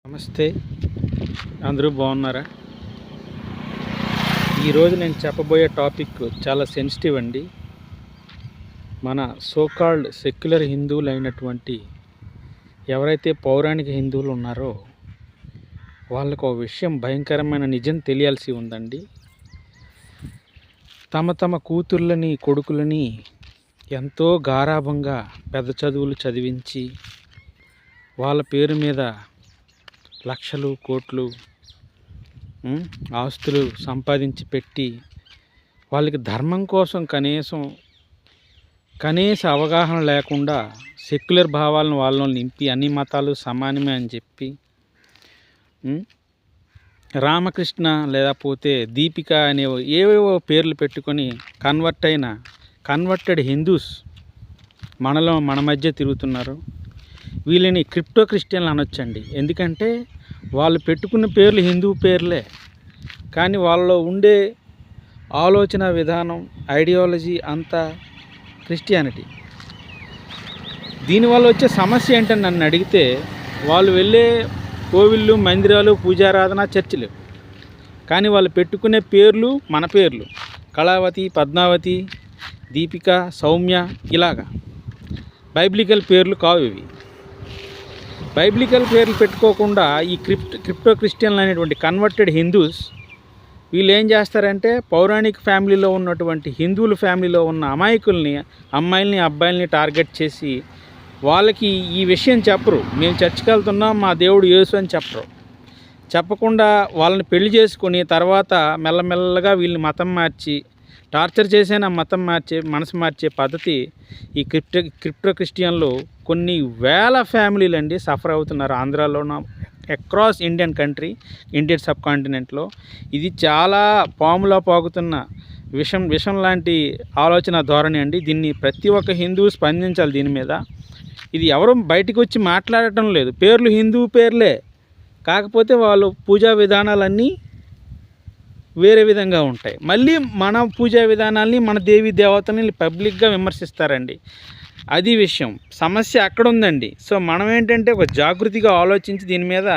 నమస్తే, అందరూ బాగున్నారా? ఈరోజు నేను చెప్పబోయే టాపిక్ చాలా సెన్సిటివ్ అండి. మన సోకాల్డ్ సెక్యులర్ హిందువులు అయినటువంటి ఎవరైతే పౌరాణిక హిందువులు ఉన్నారో వాళ్ళకు ఒక విషయం, భయంకరమైన నిజం తెలియాల్సి ఉందండి. తమ కూతుర్లని కొడుకులని ఎంతో గారాభంగా పెద్ద చదువులు చదివించి వాళ్ళ పేరు మీద లక్షలు కోట్లు ఆస్తులు సంపాదించి పెట్టి వాళ్ళకి ధర్మం కోసం కనీస అవగాహన లేకుండా సెక్యులర్ భావాలను వాళ్ళలో నింపి అన్ని మతాలు సమానమే అని చెప్పి రామకృష్ణ లేకపోతే దీపిక అనే ఏవేవో పేర్లు పెట్టుకొని కన్వర్టెడ్ హిందూస్ మన మధ్య తిరుగుతున్నారు. వీళ్ళని క్రిప్టో క్రిస్టియన్లు అనొచ్చండి. ఎందుకంటే వాళ్ళు పెట్టుకున్న పేర్లు హిందూ పేర్లే, కానీ వాళ్ళలో ఉండే ఆలోచన విధానం, ఐడియాలజీ అంతా క్రిస్టియానిటీ. దీనివల్ల వచ్చే సమస్య ఏంటని నన్ను అడిగితే, వాళ్ళు వెళ్ళే కోవిళ్ళు, మందిరాలు, పూజారాధన, చర్చిలు, కానీ వాళ్ళు పెట్టుకునే పేర్లు మన పేర్లు. కళావతి, పద్మావతి, దీపిక, సౌమ్య, ఇలాగా బైబిలికల్ పేర్లు కావు ఇవి. బైబిలికల్ పేర్లు పెట్టుకోకుండా ఈ క్రిప్టో క్రిస్టియన్లు అనేటువంటి కన్వర్టెడ్ హిందూస్ వీళ్ళు ఏం చేస్తారంటే, పౌరాణిక ఫ్యామిలీలో ఉన్నటువంటి హిందువుల ఫ్యామిలీలో ఉన్న అమాయకుల్ని, అమ్మాయిల్ని, అబ్బాయిల్ని టార్గెట్ చేసి వాళ్ళకి ఈ విషయం చెప్పరు. మేము చర్చికి వెళ్తున్నాం, మా దేవుడు యేసు అని చెప్పకుండా వాళ్ళని పెళ్లి చేసుకొని తర్వాత మెల్లమెల్లగా వీళ్ళని మతం మార్చి టార్చర్ చేసైనా మనసు మార్చే పద్ధతి ఈ క్రిప్టో క్రిస్టియన్లు కొన్ని వేల ఫ్యామిలీలు అండి సఫర్ అవుతున్నారు. ఆంధ్రాలోన అక్రాస్ ఇండియన్ సబ్ కాంటినెంట్లో ఇది చాలా పాములా పాకుతున్న విషం లాంటి ఆలోచన ధోరణి అండి. దీన్ని ప్రతి ఒక్క హిందువు స్పందించాలి దీని మీద. ఇది ఎవరు బయటికి వచ్చి మాట్లాడటం లేదు. పేర్లు హిందూ పేర్లే, కాకపోతే వాళ్ళు పూజా విధానాలన్నీ వేరే విధంగా ఉంటాయి. మళ్ళీ మన పూజా విధానాల్ని, మన దేవీ దేవతల్ని పబ్లిక్గా విమర్శిస్తారండి. అది విషయం, సమస్య అక్కడ ఉందండి. సో మనం ఏంటంటే ఒక జాగృతిగా ఆలోచించి దీని మీద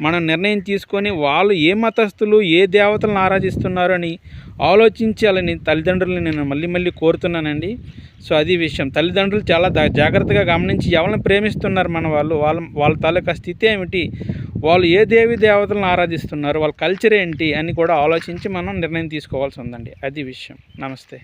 మనం నిర్ణయం తీసుకొని వాళ్ళు ఏ మతస్థులు ఏ దేవతలను ఆరాధిస్తున్నారు అని ఆలోచించి వాళ్ళని తల్లిదండ్రులని నేను మళ్ళీ కోరుతున్నానండి. సో అది విషయం. తల్లిదండ్రులు చాలా జాగ్రత్తగా గమనించి ఎవరిని ప్రేమిస్తున్నారు మన వాళ్ళ తాలూకా స్థితి ఏమిటి, వాళ్ళు ఏ దేవి దేవతలను ఆరాధిస్తున్నారు, వాళ్ళ కల్చర్ ఏంటి అని కూడా ఆలోచించి మనం నిర్ణయం తీసుకోవాల్సి ఉందండి. అది విషయం. నమస్తే.